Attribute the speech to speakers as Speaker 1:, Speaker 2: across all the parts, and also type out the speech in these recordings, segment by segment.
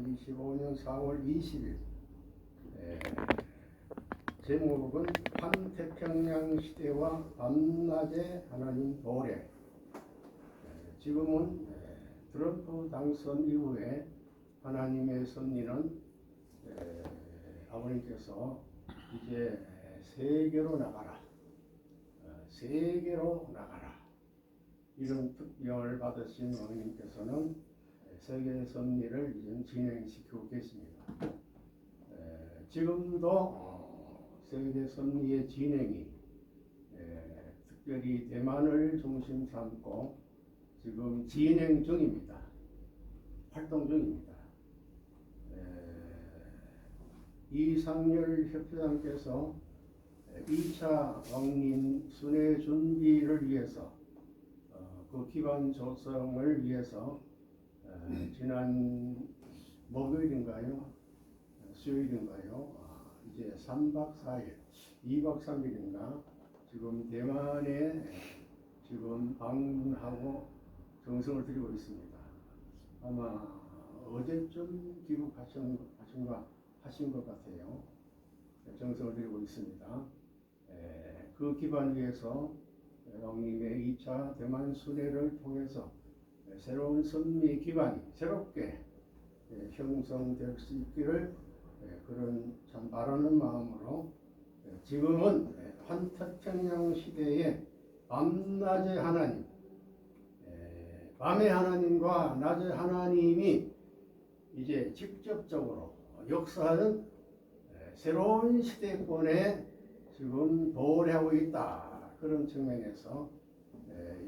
Speaker 1: 2025년 4월 20일 제목은 환태평양 시대와 밤낮의 하나님 도래. 지금은 트럼프 당선 이후에 하나님의 섭리는 아버님께서 이제 세계로 나가라, 세계로 나가라, 이런 특명을 받으신 어머님께서는 세계 섭리를 이제 진행시키고 계십니다. 지금도 세계 섭리의 진행이 특별히 대만을 중심 삼고 지금 진행 중입니다. 활동 중입니다. 이상열 협회장께서 2차 왕림 순회 준비를 위해서 그 기반 조성을 위해서 지난 목요일인가요? 수요일인가요? 이제 3박 4일, 2박 3일인가 지금 대만에 지금 방문하고 정성을 들이고 있습니다. 아마 어제쯤 귀국하신 것 같아요. 정성을 들이고 있습니다. 그 기반 위에서 왕님의 2차 대만 순회를 통해서 새로운 섭리 기반이 새롭게 형성될 수 있기를 그런 참 바라는 마음으로 지금은 환태평양 시대의 밤낮의 하나님, 밤의 하나님과 낮의 하나님이 이제 직접적으로 역사하는 새로운 시대권에 지금 도래하고 있다. 그런 측면에서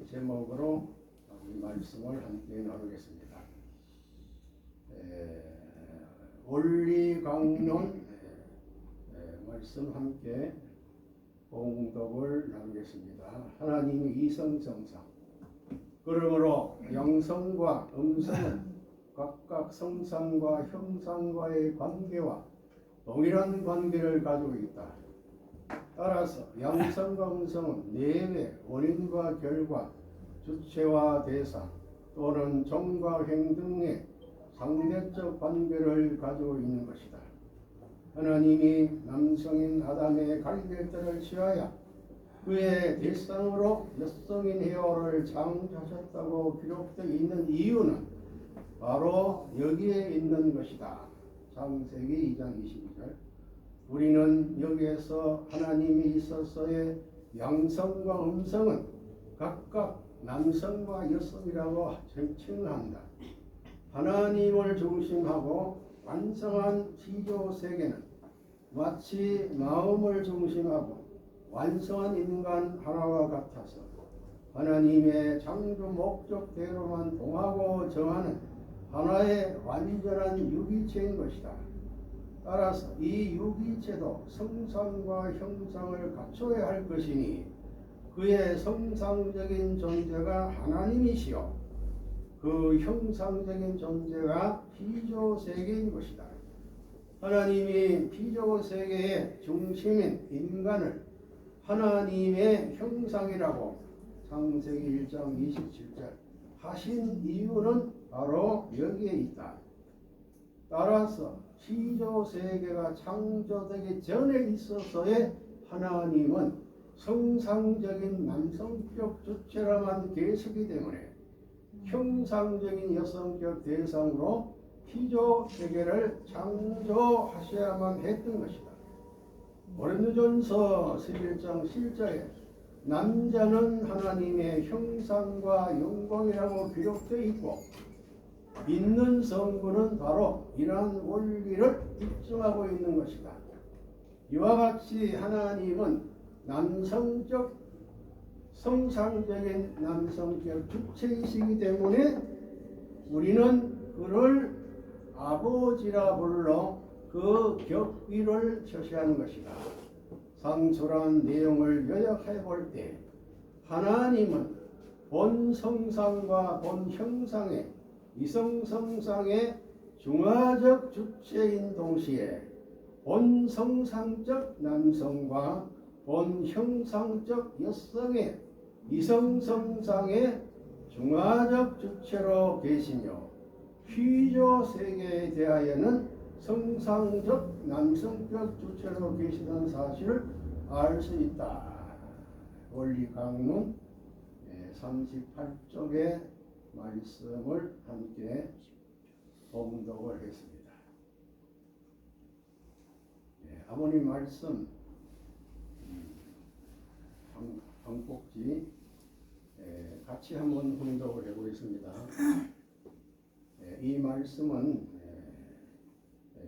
Speaker 1: 이 제목으로 이 말씀을 함께 나누겠습니다. 원리강론 말씀 함께 공독을 나누겠습니다. 하나님의 이성정상. 그러므로 영성과 음성은 각각 성상과 형상과의 관계와 동일한 관계를 가지고 있다. 따라서 양성과 음성은 내외, 원인과 결과, 주체와 대상 또는 정과 행 등의 상대적 관계를 가지고 있는 것이다. 하나님이 남성인 아담의 갈대뼈를 취하여 그의 대상으로 여성인 헤어를 창조하셨다고 기록되어 있는 이유는 바로 여기에 있는 것이다. 창세기 2장 22절. 우리는 여기에서 하나님이 있어서의 양성과 음성은 각각 남성과 여성이라고 칭한다. 하나님을 중심하고 완성한 피조 세계는 마치 마음을 중심하고 완성한 인간 하나와 같아서 하나님의 창조 목적대로만 동하고 정하는 하나의 완전한 유기체인 것이다. 따라서 이 유기체도 성상과 형상을 갖춰야 할 것이니 그의 성상적인 존재가 하나님이시요 그 형상적인 존재가 피조세계인 것이다. 하나님이 피조세계의 중심인 인간을 하나님의 형상이라고 창세기 1장 27절 하신 이유는 바로 여기에 있다. 따라서 피조세계가 창조되기 전에 있어서의 하나님은 성상적인 남성적 주체라만 계시기 때문에 형상적인 여성적 대상으로 피조세계를 창조하셔야만 했던 것이다. 고린도전서 11장 7절에 남자는 하나님의 형상과 영광이라고 기록되어 있고 믿는 성부는 바로 이러한 원리를 입증하고 있는 것이다. 이와 같이 하나님은 남성적 성상적인 남성적 주체이시기 때문에 우리는 그를 아버지라 불러 그 격위를 표시하는 것이다. 상수란 내용을 요약해 볼 때 하나님은 본 성상과 본 형상의 이성성상의 중화적 주체인 동시에 본 성상적 남성과 본 형상적 여성의 이성성상의 중화적 주체로 계시며 피조 세계에 대하여는 성상적 남성적 주체로 계시던 사실을 알 수 있다. 원리 강론 38쪽의 말씀을 함께 봉독을 했습니다. 아버님 말씀 방법지 같이 한번 봉독을 해보겠습니다. 이 말씀은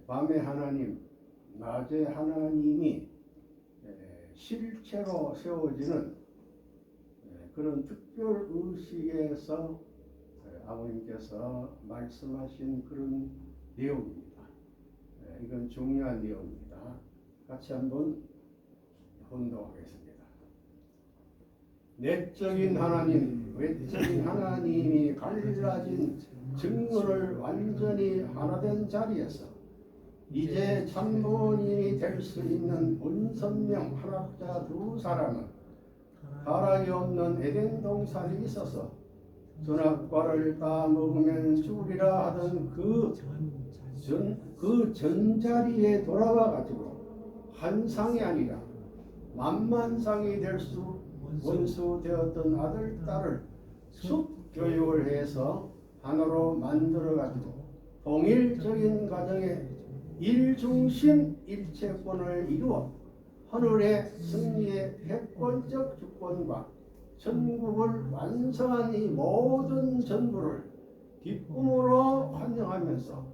Speaker 1: 밤에 하나님, 낮에 하나님이 실체로 세워지는 그런 특별 의식에서 아버님께서 말씀하신 그런 내용입니다. 이건 중요한 내용입니다. 같이 한번 혼동하겠습니다. 내적인 하나님, 외적인 하나님이 갈라진 증거를 완전히 하나된 자리에서 이제 참본인이 될 수 있는 본선명 한학자 두 사람은 타락이 없는 에덴 동산에 있어서 선악과를 따 먹으면 죽으리라 하던 그 전자리에 돌아와 가지고 한 상이 아니라 만만상이 될 수 원수 되었던 아들 딸을 숙교육을 해서 하나로 만들어 가지고 통일적인 가정에 일중심 일체권을 이루어 하늘의 승리의 패권적 주권과 천국을 완성한 이 모든 전부를 기쁨으로 환영하면서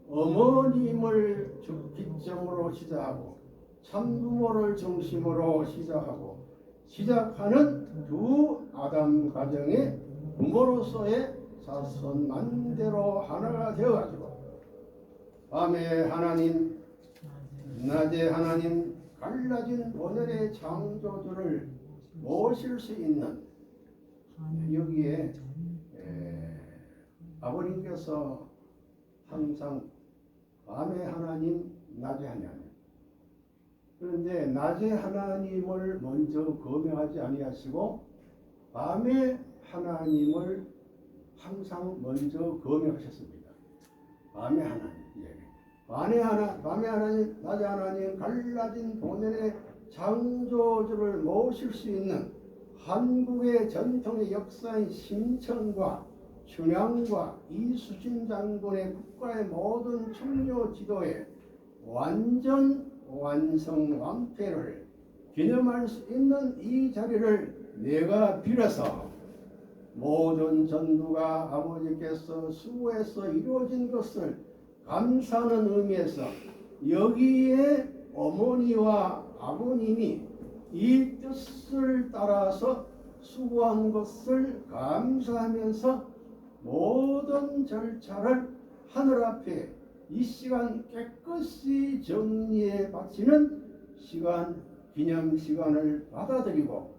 Speaker 1: 어머님을 기점으로 시작하고 참부모를 중심으로 시작하는 두 아담 가정의 부모로서의 자손만대로 하나가 되어가지고 밤에 하나님, 낮에 하나님 갈라진 본연의 창조주를 모실 수 있는 여기에 아버님께서 항상 밤에 하나님, 낮에 하나님. 그런데 낮에 하나님을 먼저 거명하지 아니하시고 밤에 하나님을 항상 먼저 거명하셨습니다. 밤에 하나님, 밤에 하나님, 낮에 하나님 갈라진 본연의 창조주를 모실 수 있는 한국의 전통의 역사인 심청과 춘향과 이수진 장군의 국가의 모든 청조 지도에 완성 완패를 기념할 수 있는 이 자리를 내가 빌어서 모든 전부가 아버지께서 수고해서 이루어진 것을 감사하는 의미에서 여기에 어머니와 아버님이 이 뜻을 따라서 수고한 것을 감사하면서 모든 절차를 하늘 앞에 이 시간 깨끗이 정리해 바치는 시간, 기념 시간을 받아들이고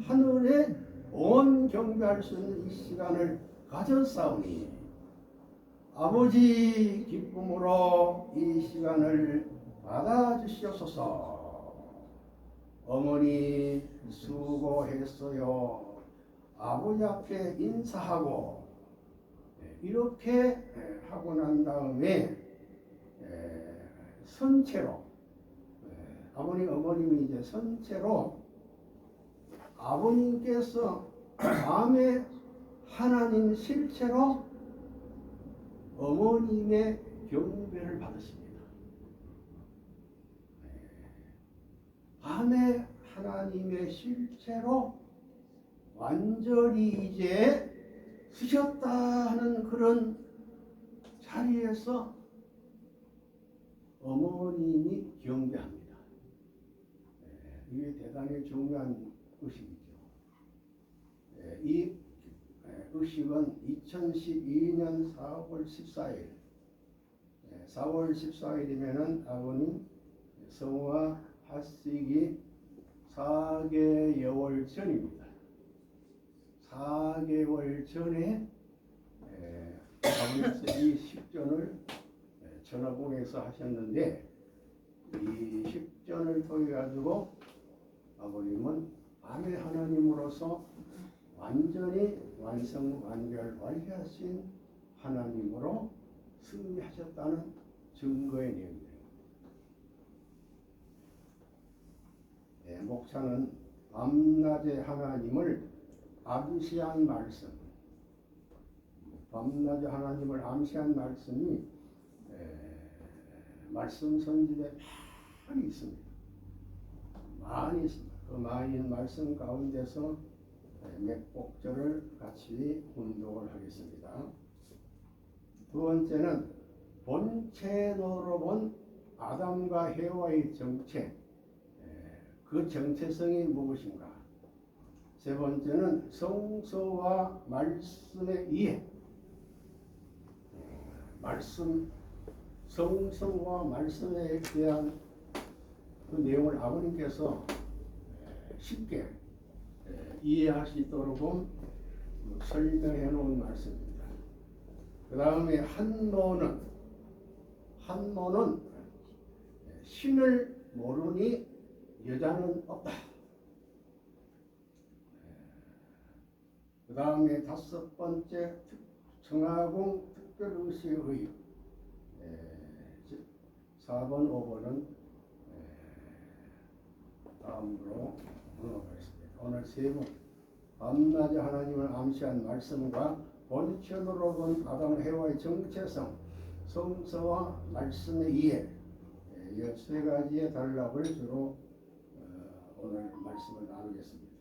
Speaker 1: 하늘에 온 경배할 수 있는 이 시간을 가졌사오니 아버지 기쁨으로 이 시간을 받아주시옵소서. 어머니 수고했어요. 아버지 앞에 인사하고 이렇게 하고 난 다음에 선체로 어머님이 이제 선체로 아버님께서 밤에 하나님 실체로 어머님의 경배를 받으십니다. 밤에 하나님의 실체로 완전히 이제 쓰셨다 하는 그런 자리에서 어머님이 경배합니다. 이게 대단히 중요한 의식이죠. 이 의식은 2012년 4월 14일 4월 14일이면은 아버님 성화하시기 4개월 전입니다. 4개월 전에 아버님께서 이 식전을 전화공에서 하셨는데 이 식전을 통해 가지고 아버님은 밤의 하나님으로서 완전히 완성 완결 완료하신 하나님으로 승리하셨다는 증거의 내용입니다. 목사는 밤낮에 하나님을 암시한 말씀, 밤낮에 하나님을 암시한 말씀이 말씀 선집에 많이 있습니다. 많이 있습니다. 그 많은 말씀 가운데서 몇 곡절을 같이 운동을 하겠습니다. 두 번째는 본체로 본 아담과 해와의 정체, 그 정체성이 무엇인가. 세 번째는 성서와 말씀의 이해, 성서와 말씀에 대한 그 내용을 아버님께서 쉽게 이해할 수 있도록 설명해 놓은 말씀입니다. 그 다음에 한모는 신을 모르니 여자는 없다. 그 다음에 다섯 번째 청하공 특별의식의 4번, 5번은 다음으로 넘어가겠습니다. 오늘 세 번 밤낮에 하나님을 암시한 말씀과 본천으로 본 아담 해와의 정체성, 성서와 말씀의 이해, 이 세 가지의 단락을 주로 오늘 말씀을 나누겠습니다.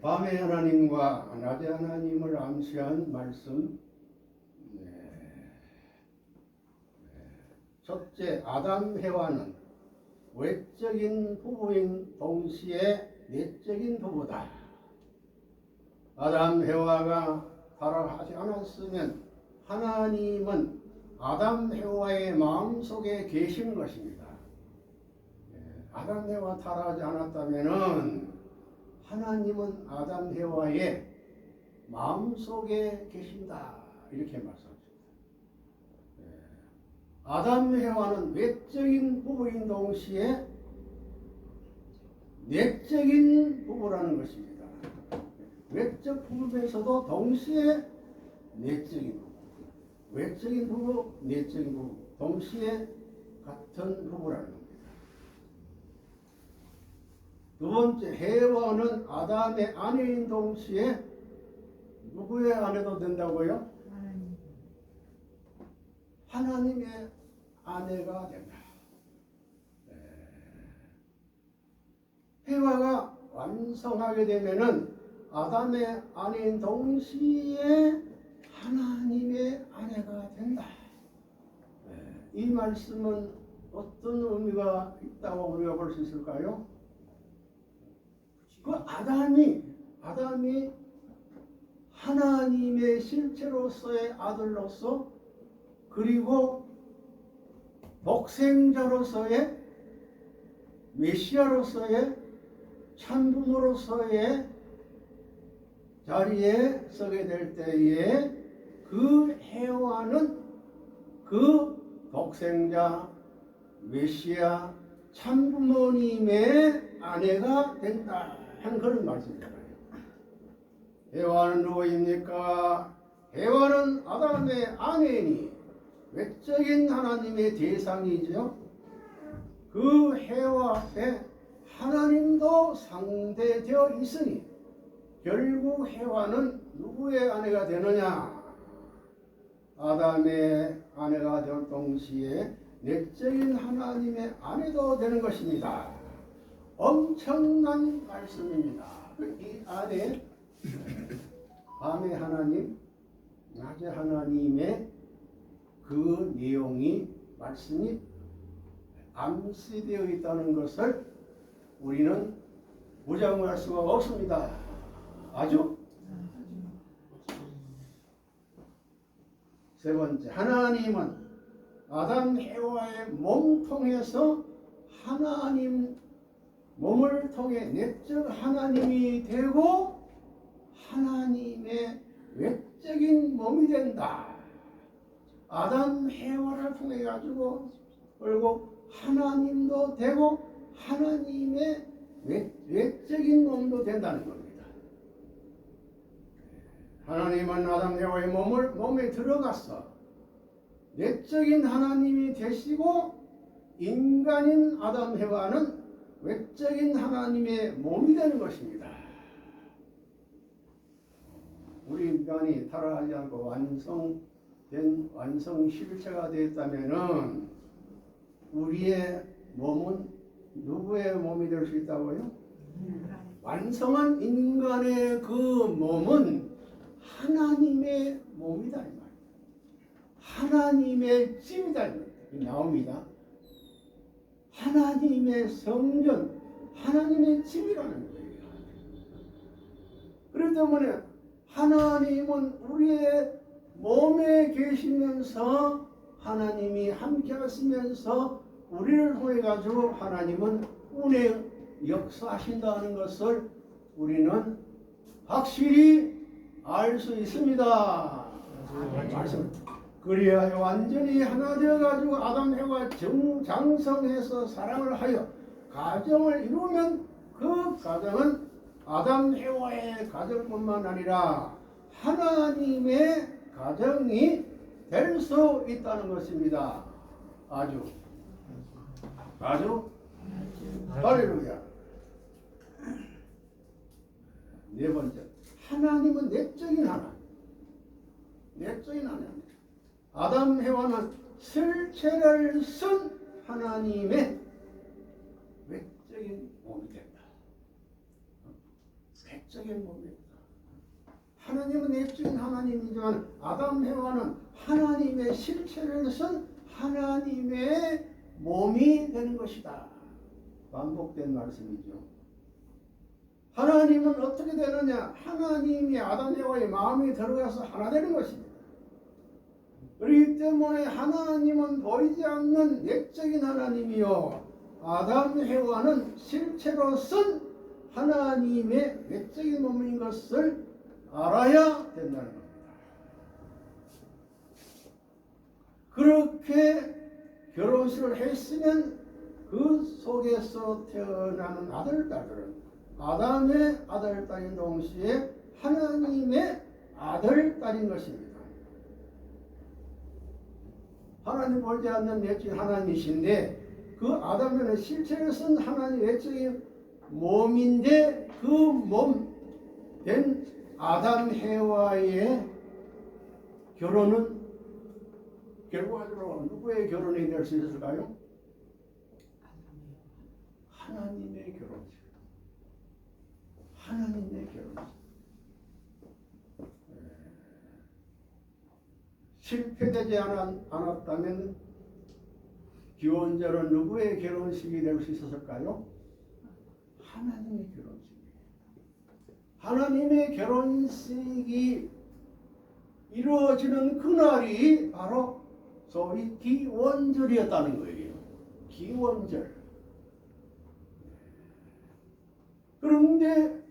Speaker 1: 밤에 하나님과 낮에 하나님을 암시한 말씀. 첫째, 아담 해와는 외적인 부부인 동시에 내적인 부부다. 아담 해와가 타락하지 않았으면 하나님은 아담 해와의 마음속에 계신 것입니다. 아담 해와 타락하지 않았다면은 하나님은 아담 해와의 마음속에 계신다, 이렇게 말씀합니다. 아담 해와는 외적인 부부인 동시에 내적인 부부라는 것입니다. 외적 부부에서도 동시에 내적인 부부, 외적인 부부, 내적인 부부, 동시에 같은 부부라는 겁니다. 두 번째, 해와는 아담의 아내인 동시에 누구의 아내도 된다고요? 하나님의 아내가 된다. 해와가 완성하게 되면은 아담의 아내인 동시에 하나님의 아내가 된다. 이 말씀은 어떤 의미가 있다고 우리가 볼 수 있을까요? 그 아담이 하나님의 실체로서의 아들로서, 그리고 독생자로서의, 메시아로서의, 참부모로서의 자리에 서게 될 때에 그 해와는 그 독생자, 메시아, 참부모님의 아내가 된다 하는 그런 말씀이잖아요. 해와는 누구입니까? 해와는 아담의 아내니 외적인 하나님의 대상이죠. 그 해와 앞에 하나님도 상대되어 있으니 결국 해와는 누구의 아내가 되느냐? 아담의 아내가 될 동시에 내적인 하나님의 아내도 되는 것입니다. 엄청난 말씀입니다. 이 안에 밤의 하나님, 낮의 하나님의 그 내용이, 말씀이 암시되어 있다는 것을 우리는 부정할 수가 없습니다. 아주? 세 번째, 하나님은 아담 해와의 몸 통해서 하나님 몸을 통해 내적 하나님이 되고 하나님의 외적인 몸이 된다. 아담 해와를 통해 가지고 그리고 하나님도 되고 하나님의 외적인 몸도 된다는 겁니다. 하나님은 아담 해와의 몸에 들어가서 내적인 하나님이 되시고 인간인 아담 해와는 외적인 하나님의 몸이 되는 것입니다. 우리 인간이 타락하지 않고 완성 실체가 되었다면은 우리의 몸은 누구의 몸이 될 수 있다고요? 완성한 인간의 그 몸은 하나님의 몸이다 이 말이에요. 하나님의 집이다 이 말이에요. 나옵니다. 하나님의 성전, 하나님의 집이라는 거예요. 그렇기 때문에 하나님은 우리의 몸에 계시면서 하나님이 함께 하시면서 우리를 통해 가지고 하나님은 운에 역사하신다는 것을 우리는 확실히 알 수 있습니다. 말씀. 그리하여 완전히 하나 되어 가지고 아담 해와 장성해서 사랑을 하여 가정을 이루면 그 가정은 아담 해와의 가정뿐만 아니라 하나님의 가정이 될 수 있다는 것입니다. 아주 할렐루야. 네 번째, 하나님은 내적인 하나님. 내적인 하나님. 아담 해와는 실체를 쓴 하나님의 외적인 몸이 된다. 외적인 몸이 된다. 하나님은 내적인 하나님이지만 아담 해와는 하나님의 실체를 쓴 하나님의 몸이 되는 것이다. 반복된 말씀이죠. 하나님은 어떻게 되느냐? 하나님이 아담 해와의 마음에 들어가서 하나 되는 것입니다. 그렇기 때문에 하나님은 보이지 않는 내적인 하나님이요 아담 해와는 실체로 쓴 하나님의 외적인 몸인 것을 알아야 된다는 겁니다. 그렇게 결혼식을 했으면 그 속에서 태어나는 아들, 딸들은 아담의 아들, 딸인 동시에 하나님의 아들, 딸인 것입니다. 하나님 보지 않는 내적인 하나님이신데 그 아담에는 실체를 쓴 하나님 외적인 몸인데 그 몸 된 아담 해와의 결혼은 결과적으로 누구의 결혼이 될 수 있을까요? 하나님의 결혼식. 하나님의 결혼식. 실패되지 않았다면 기원절은 누구의 결혼식이 될 수 있었을까요? 하나님의 결혼식. 하나님의 결혼식이 이루어지는 그날이 바로 소위 기원절이었다는 거예요. 기원절. 그런데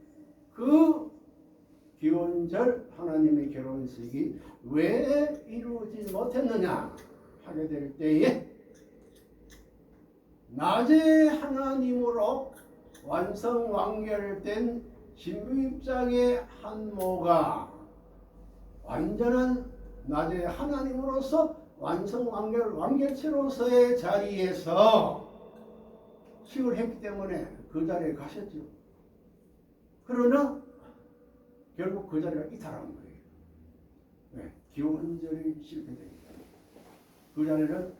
Speaker 1: 그 기원절 하나님의 결혼식이 왜 이루어지지 못했느냐 하게 될 때에 낮에 하나님으로 완성 완결된 신부 입장의 한모가 완전한 낮에 하나님으로서 완성 완결체로서의 자리에서 식을 했기 때문에 그 자리에 가셨죠. 그러나 결국 그 자리가 이탈한 거예요. 네, 기원절이 실패됩니다. 그 자리는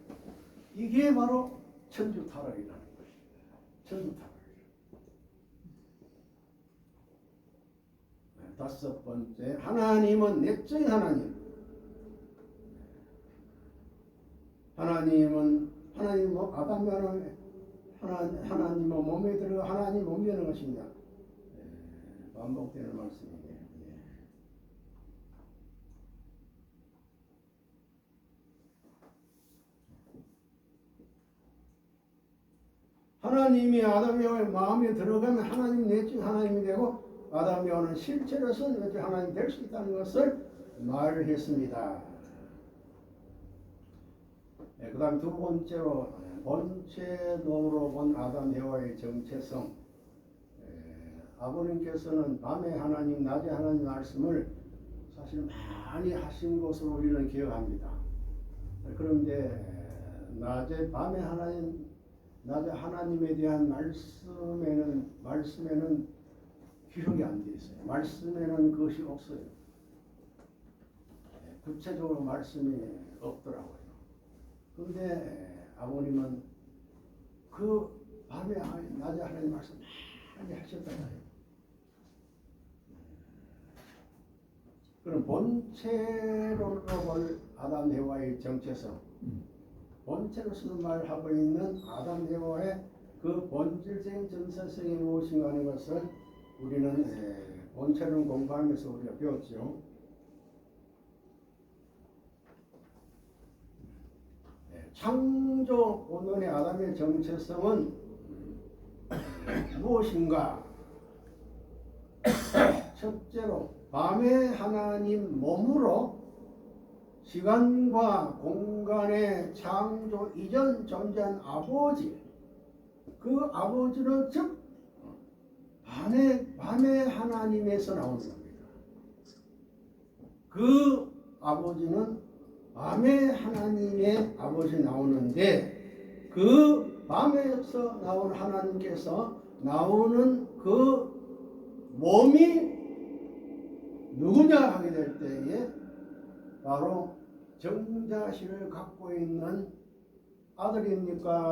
Speaker 1: 이게 바로 천주 타락이라는 것입니다. 천주 타락. 네, 다섯 번째, 하나님은 내적인 하나님. 하나님 아담과는 하나님 몸에 들어가 하나님 몸이 되는 것입니다. 네, 반복되는 말씀이에요. 하나님이 아담 여호와의 마음에 들어가면 하나님 내적 하나님이 되고 아담 여호와는 실체로서 내적 하나님이 될 수 있다는 것을 말을 했습니다. 그 다음 두 번째로 본체론으로 본 아담 해와의 정체성. 아버님께서는 밤에 하나님 낮에 하나님 말씀을 사실 많이 하신 것으로 우리는 기억합니다. 그런데 낮에 밤에 하나님 낮에 하나님에 대한 말씀에는 기록이 안 돼 있어요. 말씀에는 그것이 없어요. 구체적으로 말씀이 없더라고요. 그런데 아버님은 그 밤에 낮에 하나님 말씀 많이 하셨잖아요. 그럼 본체로 볼 아담 해와의 정체성, 본체로서 말하고 있는 아담 해와의 그 본질적인 정체성이 무엇인가 하는 것을 우리는 본체론 공부하면서 우리가 배웠죠. 창조 본원의 아담의 정체성은 무엇인가? 첫째로 밤에 하나님 몸으로 시간과 공간의 창조 이전 존재한 아버지, 그 아버지는 즉 밤에 하나님에서 나오는 겁니다. 그 아버지는 밤에 하나님의 아버지 나오는데 그 밤에서 나온 하나님께서 나오는 그 몸이 누구냐 하게 될 때에 바로 정자실을 갖고 있는 아들입니까?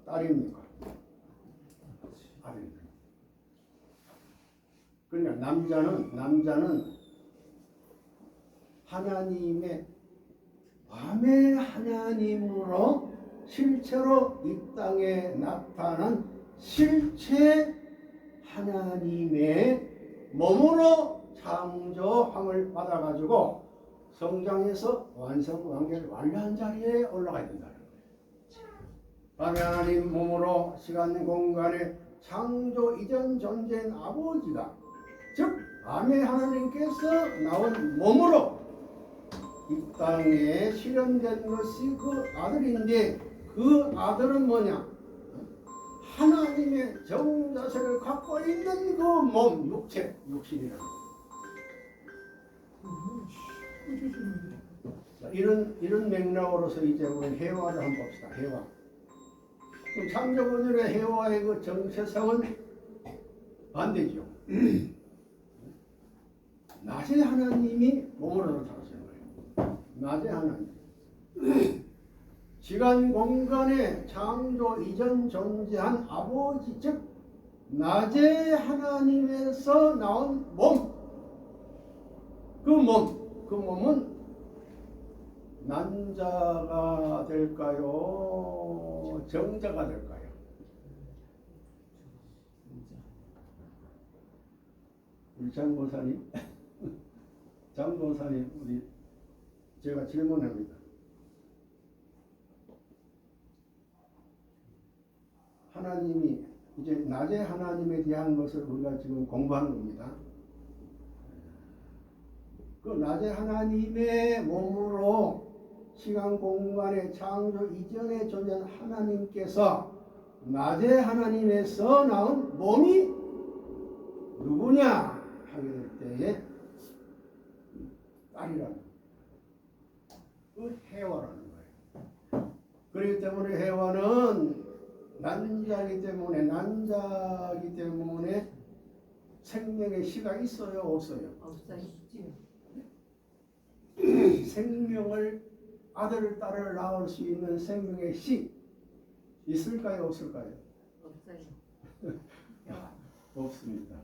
Speaker 1: 딸입니까? 아들입니다. 그러니까 남자는 하나님의 밤의 하나님으로 실체로 이 땅에 나타난 실체 하나님의 몸으로 창조함을 받아가지고 성장해서 완성 관계를 완료한 자리에 올라가야 된다는 거예요. 밤의 하나님 몸으로 시간 공간의 창조 이전 존재인 아버지가 즉 밤의 하나님께서 나온 몸으로 이 땅에 실현된 것이 그 아들인데 그 아들은 뭐냐? 하나님의 정자세를 갖고 있는 그 몸, 육체, 육신이라는 거. 이런 맥락으로서 이제 우리 해와를 한번 봅시다. 해와. 창조본연의 해와의 그 정체성은 반대죠. 낮에 하나님이 몸으로 나타나시는 거예요. 낮에 하나님. 시간 공간의 창조 이전 존재한 아버지 즉 낮에 하나님에서 나온 몸. 그 몸은 난자가 될까요? 정자가 될까요? 우리 장보사님, 우리 제가 질문합니다. 하나님이 이제 낮에 하나님에 대한 것을 우리가 지금 공부하는 겁니다. 그 낮에 하나님의 몸으로 시간 공간의 창조 이전에 존재한 하나님께서 낮에 하나님에서 나온 몸이 누구냐 하게 될 때에 딸이라는 그 해와라는 거예요. 그렇기 때문에 해와는 난자이기 때문에 생명의 시가 있어요, 없어요?
Speaker 2: 없어요.
Speaker 1: 생명을 아들, 딸을 낳을 수 있는 생명의 시 있을까요, 없을까요?
Speaker 2: 없어요.
Speaker 1: 없습니다.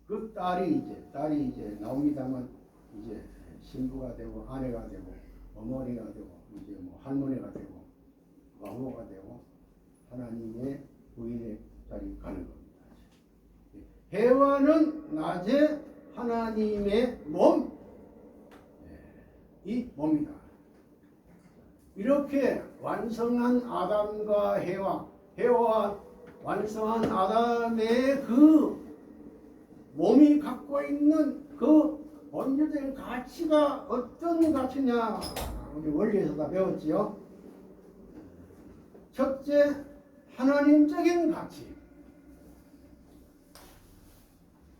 Speaker 1: 그 딸이 이제 나옵니다만 이제 신부가 되고 아내가 되고 어머니가 되고 이제 뭐 할머니가 되고 왕후가 되고 하나님의 부인의 자리 가는 겁니다. 해와는 낮에 하나님의 몸, 이 몸이다. 이렇게 완성한 아담과 해와 완성한 아담의 그 몸이 갖고 있는 그 본질적인 가치가 어떤 가치냐? 우리 원리에서 다 배웠지요. 첫째, 하나님적인 가치.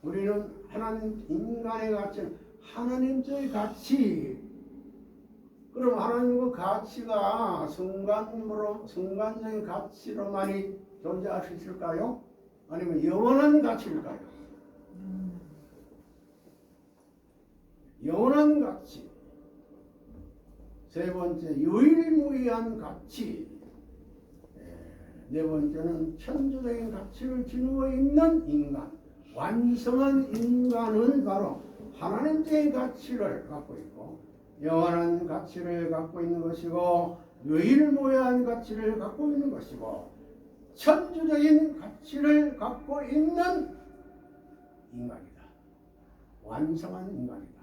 Speaker 1: 우리는 하나님, 인간의 가치는 하나님적인 가치. 그럼 하나님의 가치가 순간적인 가치로만이 존재할 수 있을까요? 아니면 영원한 가치일까요? 영원한 가치. 세 번째, 유일무이한 가치. 네 번째는 천주적인 가치를 지니고 있는 인간. 완성한 인간은 바로 하나님적인 가치를 갖고 있고 영원한 가치를 갖고 있는 것이고 유일무이한 가치를 갖고 있는 것이고 천주적인 가치를 갖고 있는 인간이다. 완성한 인간이다.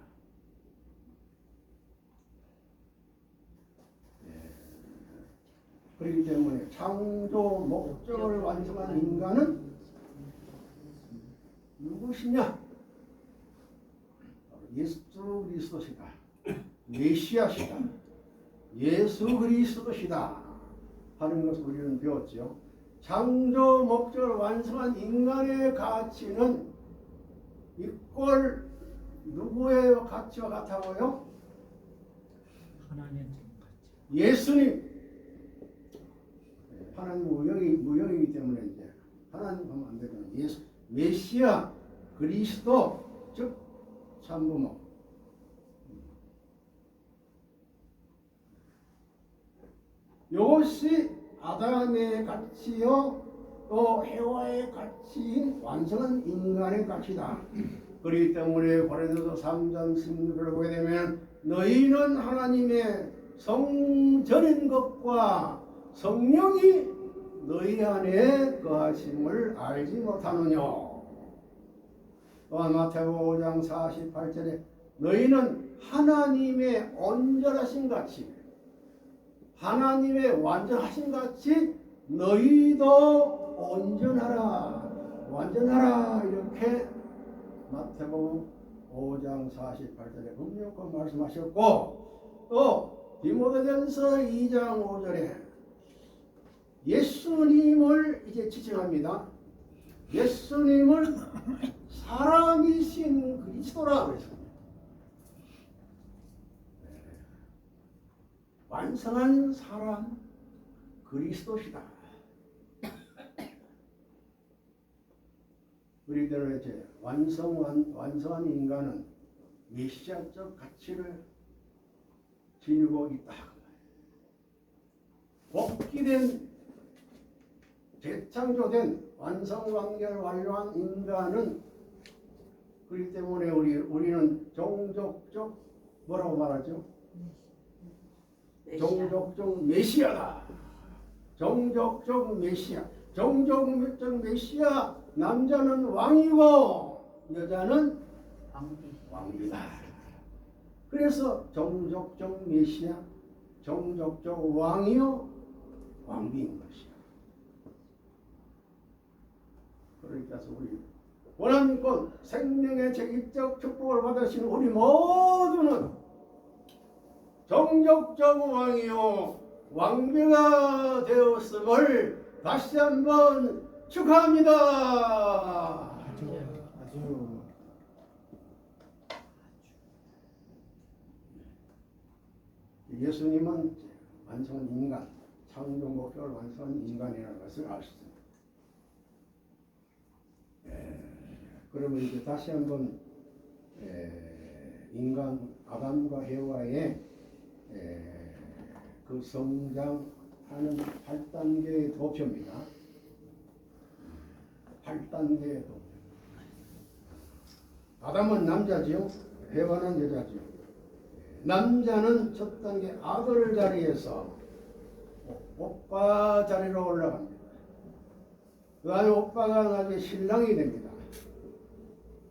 Speaker 1: 그렇기 때문에 창조 목적을 완성한 인간은 누구시냐? 예수 그리스도시다. 메시아시다. 예수 그리스도시다. 하는 것을 우리는 배웠죠. 창조 목적을 완성한 인간의 가치는 이꼴 누구의 가치와 같다고요?
Speaker 2: 하나님의 가치.
Speaker 1: 예수님. 하나님 무형이기 때문에 이제 하나님 하면 안 되잖아요. 예수, 메시아, 그리스도, 즉 참부모. 이것이 아담의 가치요 또 해와의 가치인 완성한 인간의 가치다. 그렇기 때문에 고린도서 3장 16절을 보게 되면 너희는 하나님의 성전인 것과 성령이 너희 안에 거하심을 알지 못하느냐. 또한 마태복음 5장 48절에 너희는 하나님의 온전하신 같이 하나님의 완전하신 같이 너희도 온전하라 완전하라 이렇게 마태복음 5장 48절에 분명히 말씀하셨고 또 디모데전서 2장 5절에 예수님을 이제 지칭합니다. 예수님을 사람이신 그리스도라 그랬습니다. 완성한 사람 그리스도시다. 우리들은 이제 완성한 인간은 메시아적 가치를 지니고 있다. 복귀된 재창조된 완성관계를 완료한 인간은 그렇기 때문에 우리는 종족적 뭐라고 말하죠? 종족적 메시아다. 종족적 메시아. 종족적 메시아. 남자는 왕이고 여자는 왕비다. 그래서 종족적 메시아, 종족적 왕이요 왕비인 것이야. 그러니까 우리 원한권 생명의 제기적 축복을 받으신 우리 모두는 종족적 왕이요 왕비가 되었음을 다시 한번 축하합니다.
Speaker 2: 아주
Speaker 1: 예수님은 완성한 인간, 창조 목적을 완성한 인간이라는 것을 알 수 있습니다. 그러면 이제 다시 한번 인간 아담과 해와의 그 성장하는 8단계의 도표입니다. 8단계의 도표. 아담은 남자지요, 해와는 여자지요. 남자는 첫 단계 아들 자리에서 오빠 자리로 올라갑니다. 그 다음에 오빠가 나중에 신랑이 됩니다.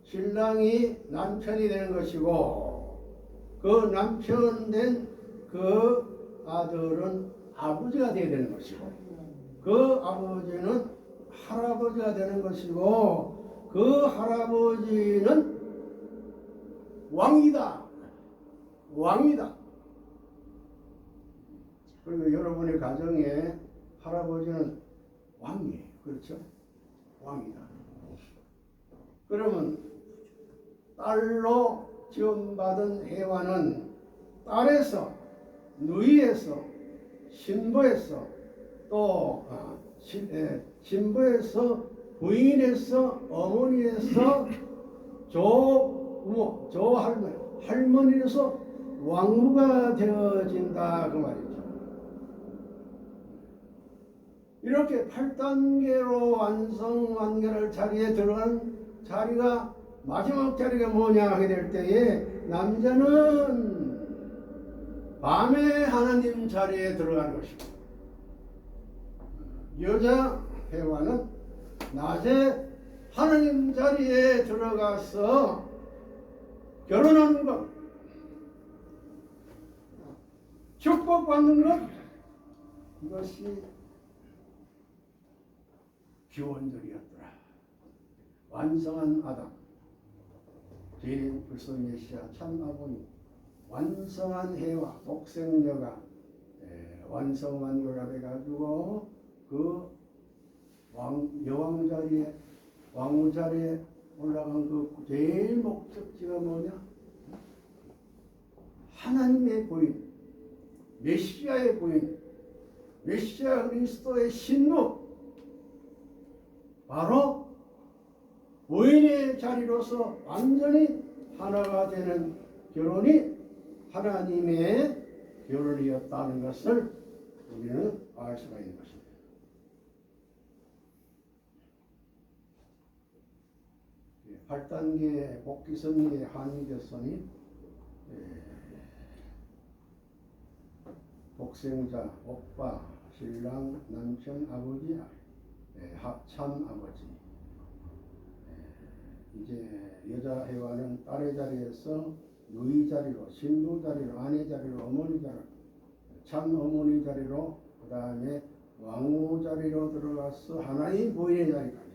Speaker 1: 신랑이 남편이 되는 것이고 그 남편 된 그 아들은 아버지가 되어야 되는 것이고 그 아버지는 할아버지가 되는 것이고 그 할아버지는 왕이다. 왕이다. 그리고 여러분의 가정에 할아버지는 왕이에요. 그렇죠? 왕이다. 그러면 딸로 지원받은 혜화는 딸에서, 누이에서, 신부에서, 또 신부에서, 부인에서, 어머니에서, 조부모, 조할머니, 할머니에서 왕후가 되어진다 그 말이죠. 이렇게 8단계로 완성 완결할 자리에 들어간 자리가 마지막 자리가 뭐냐 하게 될 때에 남자는 밤에 하나님 자리에 들어가는 것이고 여자 혜화는 낮에 하나님 자리에 들어가서 결혼하는 것, 축복받는 것, 이것이 기원절이었더라. 완성한 아담, 죄인 불성 메시아 참 아버님, 완성한 혜와 독생녀가 완성한 걸 해가지고 그 여왕 자리에, 왕후 자리에 올라간 그 제일 목적지가 뭐냐? 하나님의 부인, 메시아의 부인, 메시아 그리스도의 신부, 바로 부인의 자리로서 완전히 하나가 되는 결혼이 하나님의 결혼이었다는 것을 우리는 알 수가 있는 것입니다. 8단계 복귀선의 한의대선이 독생자, 오빠, 신랑, 남편, 아버지, 참 아버지. 이제 여자 혜화는 딸의 자리에서 누이 자리로, 신부 자리로, 아내 자리로, 어머니 자리로, 참 어머니 자리로, 그 다음에 왕후 자리로 들어가서 하나님 부인의 자리까지.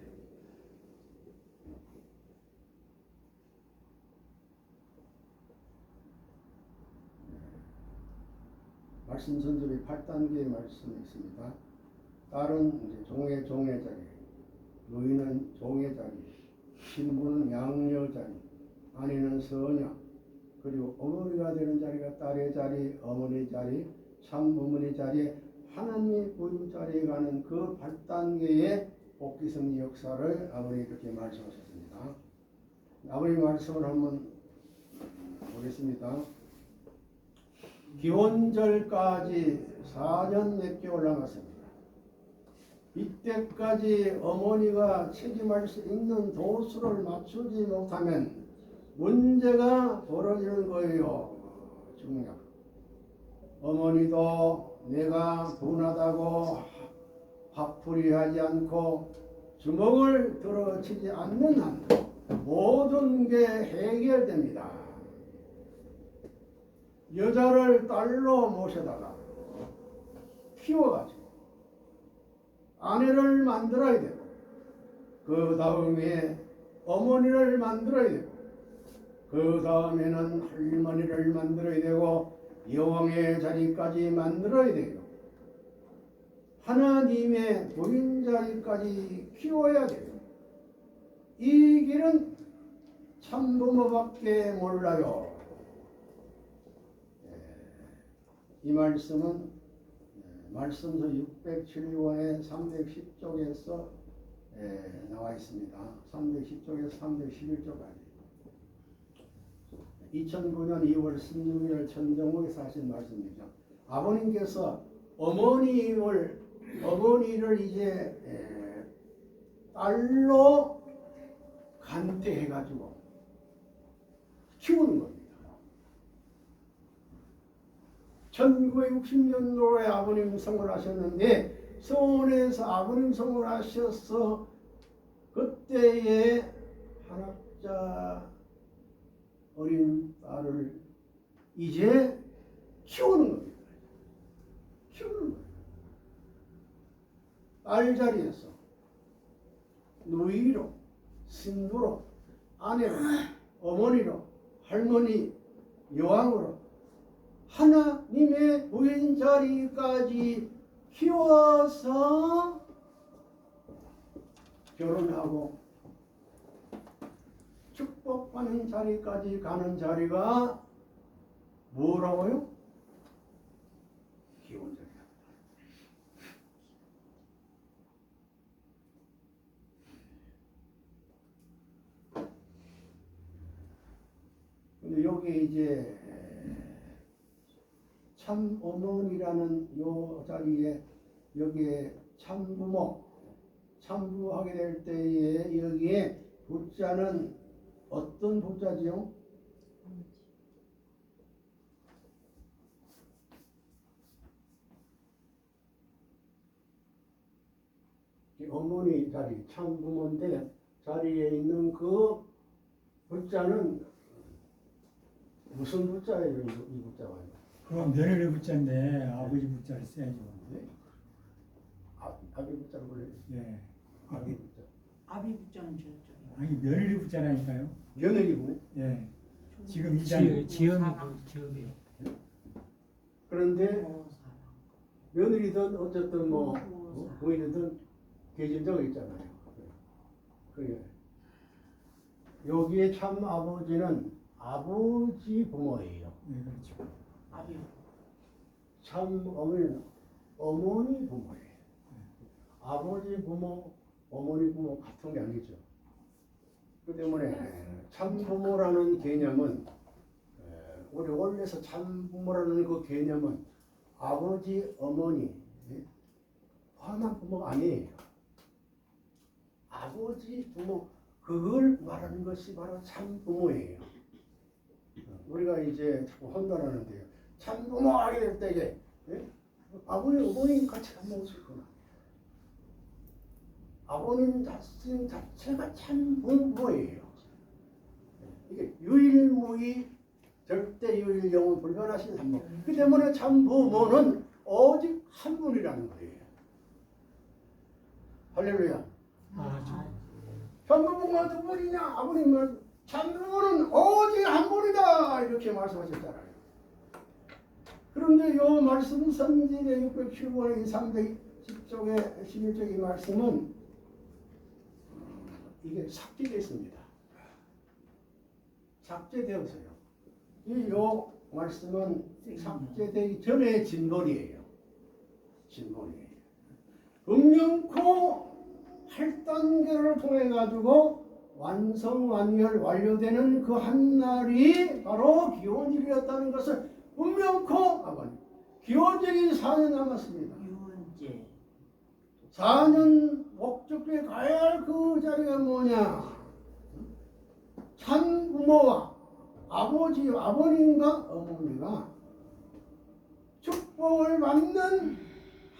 Speaker 1: 말씀 선집의 8단계의 말씀이 있습니다. 딸은 이제 종의 자리, 누이는 종의 자리, 신부는 양녀 자리, 아내는 서녀, 그리고 어머니가 되는 자리가 딸의 자리, 어머니 자리, 참 어머니 자리에 하나님의 부인 자리에 가는 그 8단계의 복귀성 역사를 아버님이 그렇게 말씀하셨습니다. 아버님 말씀을 한번 보겠습니다. 기원절까지 4년 몇 개월 남았습니다. 이때까지 어머니가 책임할 수 있는 도수를 맞추지 못하면 문제가 벌어지는 거예요. 중요한. 어머니도 내가 둔하다고 화풀이하지 않고 주먹을 들어치지 않는 한 모든 게 해결됩니다. 여자를 딸로 모셔다가 키워가지고 아내를 만들어야 되고 그 다음에 어머니를 만들어야 되고 그 다음에는 할머니를 만들어야 되고 여왕의 자리까지 만들어야 되고 하나님의 부인 자리까지 키워야 돼요. 이 길은 참부모밖에 몰라요. 이 말씀은 말씀서 607권의 310쪽에서 나와 있습니다. 310쪽에서 311쪽까지. 2009년 2월 16일 천정옥에서 하신 말씀이죠. 아버님께서 어머니를 이제 딸로 간택해가지고 키우는 겁니다. 1960년도에 아버님 성불하셨는데 서원에서 아버님 성불하셔서 그때에 한학자 어린 딸을 이제 키우는 겁니다. 키우는 거예요. 딸 자리에서 누이로, 신부로, 아내로, 어머니로, 할머니, 여왕으로 하나님의 부인 자리까지 키워서 결혼하고 축복받는 자리까지 가는 자리가 뭐라고요? 기혼자리다. 근데 여기 이제 참 어머니라는 요 자리에 여기에 참부모, 참부하게 될 때에 여기에 부자는 어떤 부자지요? 어머니 자리, 참부모인데 자리에 있는 그 부자는 무슨 부자예요? 이 부자가?
Speaker 2: 그건 며느리 붙자인데 아버지 붙자를 써야죠.
Speaker 1: 네? 아비 부자로 불러요?
Speaker 2: 네.
Speaker 1: 아비 부자.
Speaker 3: 아비 붙자는 저쪽에.
Speaker 2: 아니 며느리 붙자라니까요.
Speaker 1: 며느리고.
Speaker 2: 네. 지금 이 자리
Speaker 4: 지음이요.
Speaker 1: 그런데 며느리든 어쨌든 뭐 부인이든 계진자가 있잖아요. 그래. 여기에 참 아버지는 아버지 부모예요.
Speaker 2: 네, 그렇죠.
Speaker 3: 아비.
Speaker 1: 참 어머니는 어머니 부모예요. 아버지 부모, 어머니 부모 같은 게 아니죠. 그 때문에 참 부모라는 개념은 우리 원래서 참 부모라는 그 개념은 아버지, 어머니 포함한 부모가 아니에요. 아버지, 부모 그걸 말하는 것이 바로 참 부모예요. 우리가 이제 자꾸 혼돈하는데요. 참 부모 하게 될 때에 아버지, 어머니 같이 안 먹었을거나 아버님 자체가 참 부모예요. 이게 유일무이 절대 유일 영원 불변하신 한 분. 그 때문에 참 부모는 오직 한 분이라는 거예요. 할렐루야. 참 부모가 두 분이냐? 아버님은 참 부모는 오직 한 분이다 이렇게 말씀하셨잖아요. 그런데 이 말씀 선지의 675의 310쪽의 11쪽의 말씀은 이게 삭제됐습니다. 삭제되었어요. 이 말씀은 삭제되기 전에 진벌이에요. 진벌이에요. 음영코 8단계를 통해 가지고 완성완결 완료되는 그 한날이 바로 기원절이었다는 것을 음영코 아버님 기원절이 4년 남았습니다.
Speaker 3: 유언제.
Speaker 1: 4년 목적지에 가야 할 그 자리가 뭐냐? 참 부모와 아버지, 아버님과 어머니가 축복을 받는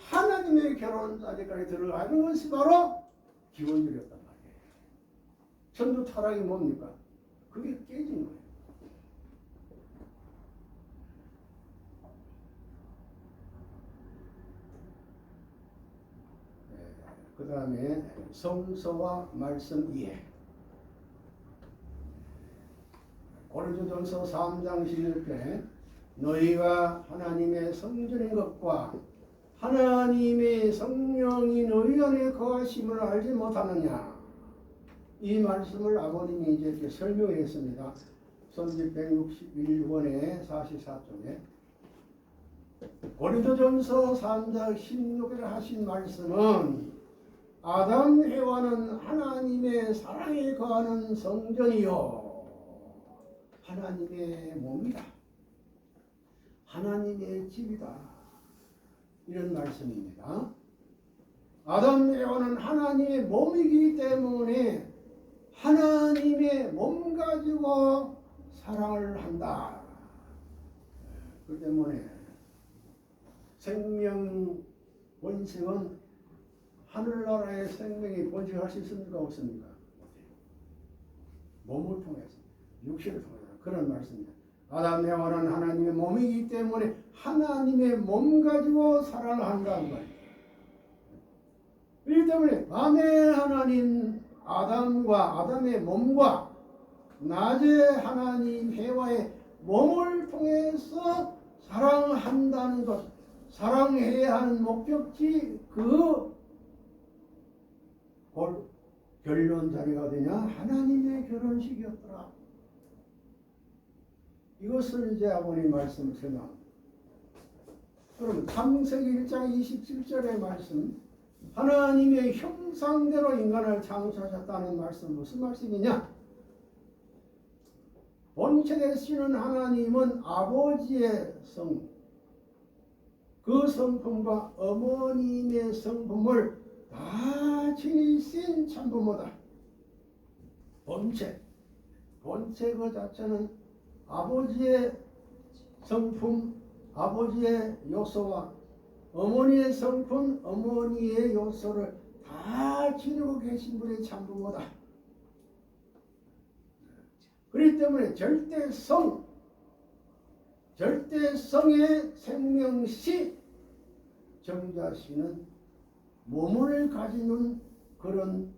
Speaker 1: 하나님의 결혼 자리까지 들어가는 것이 바로 기원절이었단 말이에요. 천도 타락이 뭡니까? 그게 깨진 거예요. 그 다음에 성서와 말씀 이해. 고린도전서 3장 16절에 너희가 하나님의 성전인 것과 하나님의 성령이 너희 안에 거하심을 알지 못하느냐. 이 말씀을 아버님이 이제 이렇게 설명했습니다. 선지 161권의 44쪽에 고린도전서 3장 16절에 하신 말씀은 아담 해와는 하나님의 사랑에 거하는 성전이요 하나님의 몸이다. 하나님의 집이다. 이런 말씀입니다. 아담 해와는 하나님의 몸이기 때문에 하나님의 몸 가지고 사랑을 한다. 그 때문에 생명 번식은 하늘나라의 생명이 번식할 수 있습니까? 없습니까? 몸을 통해서, 육신을 통해서 그런 말씀입니다. 아담 해와는 하나님의 몸이기 때문에 하나님의 몸 가지고 사랑을 한다는 거예요. 그렇기 때문에 밤에 하나님 아담과 아담의 몸과 낮에 하나님 해와의 몸을 통해서 사랑한다는 것, 사랑해야 하는 목적지 그 결론 자리가 되냐? 하나님의 결혼식이었더라. 이것을 이제 아버님 말씀 전합니다. 그럼 창세기 1장 27절의 말씀, 하나님의 형상대로 인간을 창조하셨다는 말씀 무슨 말씀이냐? 본체 되시는 하나님은 아버지의 성, 그 성품과 어머님의 성품을 다 지니신 참부모다. 본체 그 자체는 아버지의 성품, 아버지의 요소와 어머니의 성품, 어머니의 요소를 다 지니고 계신 분이 참부모다. 그렇기 때문에 절대성의 생명시 정자씨는 몸을 가지는 그런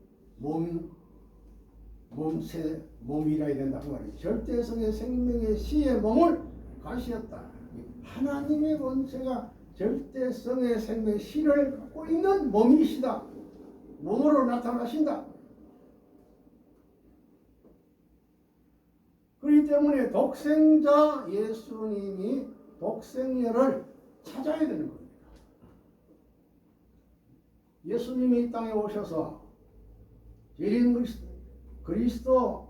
Speaker 1: 몸이라 해야 된다고 말이에요. 절대성의 생명의 시의 몸을 가시었다. 하나님의 본체가 절대성의 생명의 시를 갖고 있는 몸이시다. 몸으로 나타나신다. 그렇기 때문에 독생자 예수님이 독생녀를 찾아야 되는 겁니다. 예수님이 이 땅에 오셔서 예린 그리스도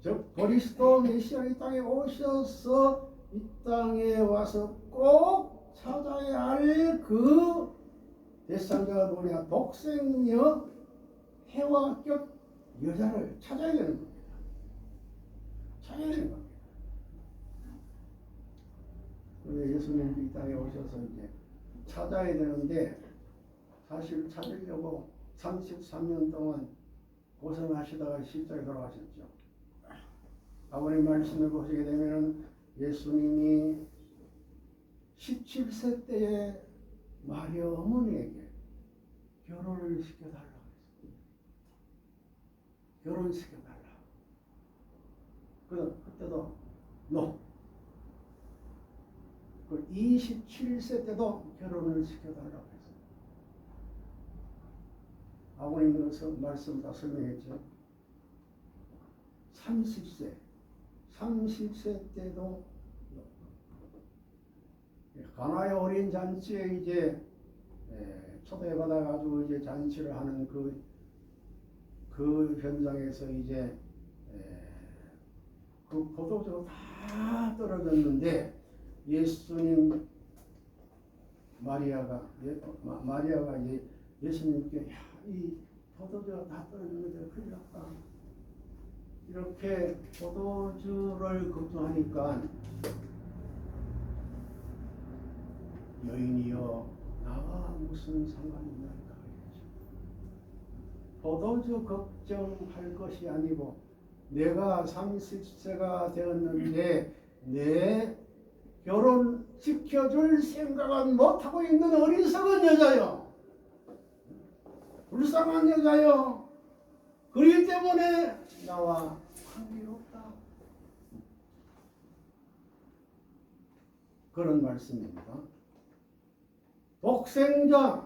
Speaker 1: 즉 그리스도 메시아 이 땅에 오셔서 이 땅에 와서 꼭 찾아야 할 그 대상자가 누구냐? 독생녀 해와격 여자를 찾아야 되는 겁니다. 찾아야 되는 겁니다. 그런데 예수님이 이 땅에 오셔서 이제 찾아야 되는데 사실 찾으려고 33년 동안 고생하시다가 십자가에 돌아가셨죠. 아버님 말씀을 보시게 되면 예수님이 17세 때에 마리아 어머니에게 결혼을 시켜달라고 했습니다. 결혼시켜달라. 그때도 no. 27세 때도 결혼을 시켜달라고 했습니다. 아버님은 말씀 다 설명했죠. 30세 때도 가나의 어린 잔치에 이제 초대받아가지고 이제 잔치를 하는 그 현장에서 이제 그 포도주가 다 떨어졌는데 예수님 마리아가 예수님께 이 포도주가 다 떨어졌는데 큰일 났다. 이렇게 포도주를 걱정하니까 여인이여 나와 무슨 상관이 있나이까. 포도주 걱정할 것이 아니고 내가 30세가 되었는데 내 결혼 시켜줄 생각은 못하고 있는 어리석은 여자요. 불쌍한 여자요. 그렇기 때문에 나와 관계가 없다. 그런 말씀입니다. 독생자,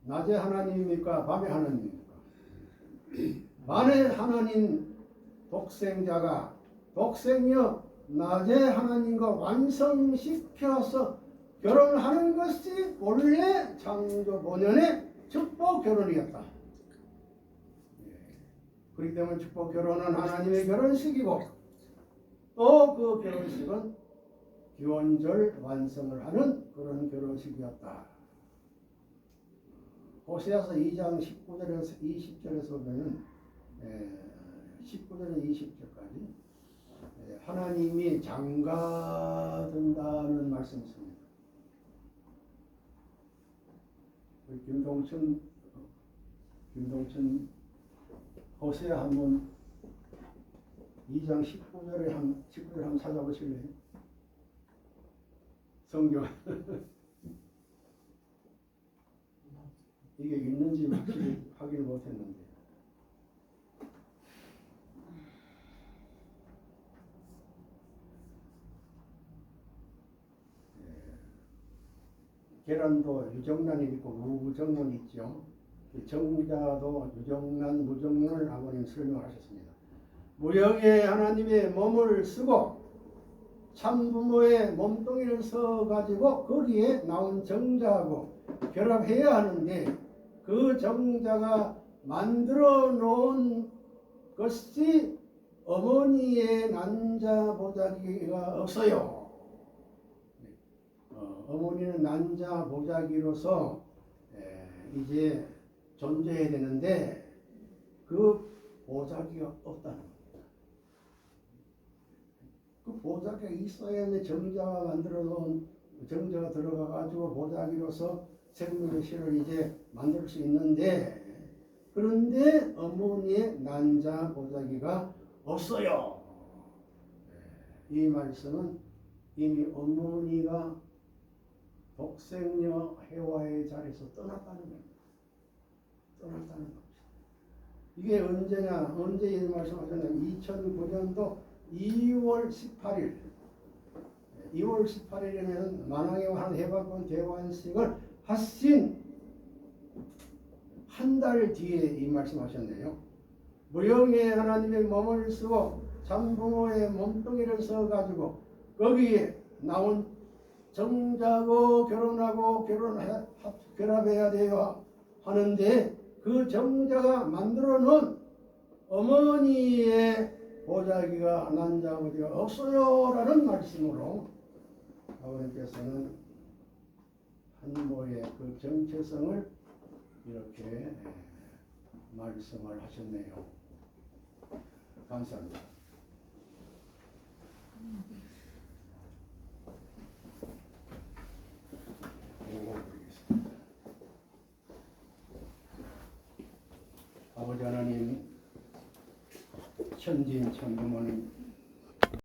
Speaker 1: 낮에 하나님입니까? 밤에 하나님입니까? 밤에 하나님 독생자가 독생녀 낮에 하나님과 완성시켜서 결혼하는 것이 원래 창조 본연의 축복 결혼이었다. 그렇기 때문에 축복 결혼은 하나님의 결혼식이고 또 그 결혼식은 기원절 완성을 하는 그런 결혼식이었다. 호세아서 2장 19절에서 20절에서 보면 19절에서 20절까지 하나님이 장가든다는 말씀이 있습니다. 김동춘 호세아 한번 2장 19절에 한번 찾아보실래요? 성경 이게 있는지 확실히 확인을 못했는데. 계란도 유정란이 있고 무정란이 있죠. 정자도 유정란, 무정란을 아버님 설명하셨습니다. 무역의 하나님의 몸을 쓰고 참부모의 몸뚱이를 써가지고 거기에 나온 정자하고 결합해야 하는데 그 정자가 만들어 놓은 것이 어머니의 난자 보자기가 없어요. 어머니는 난자 보자기로서 이제 존재해야 되는데 그 보자기가 없다는 겁니다. 그 보자기가 있어야 내 정자가 만들어 놓은 정자가 들어가 가지고 보자기로서 생명의 실을 이제 만들 수 있는데 그런데 어머니의 난자 보자기가 없어요. 이 말씀은 이미 어머니가 독생녀 해와의 자리에서 떠났다는 겁니다. 떠났다는 겁니다. 이게 언제냐? 언제 이 말씀하셨냐면 2009년도 2월 18일 2월 18일에는 만왕의 한 해방권 대관식을 하신 한 달 뒤에 이 말씀하셨네요. 무형의 하나님의 몸을 쓰고 참부모의 몸뚱이를 써가지고 거기에 나온 정자고 결혼하고 결합해야 돼요 하는데 그 정자가 만들어 놓은 어머니의 보자기가 난자보기가 없어요라는 말씀으로 아버님께서는 한모의 그 정체성을 이렇게 말씀을 하셨네요. 감사합니다. 아버지 하나님, 천진 천부모님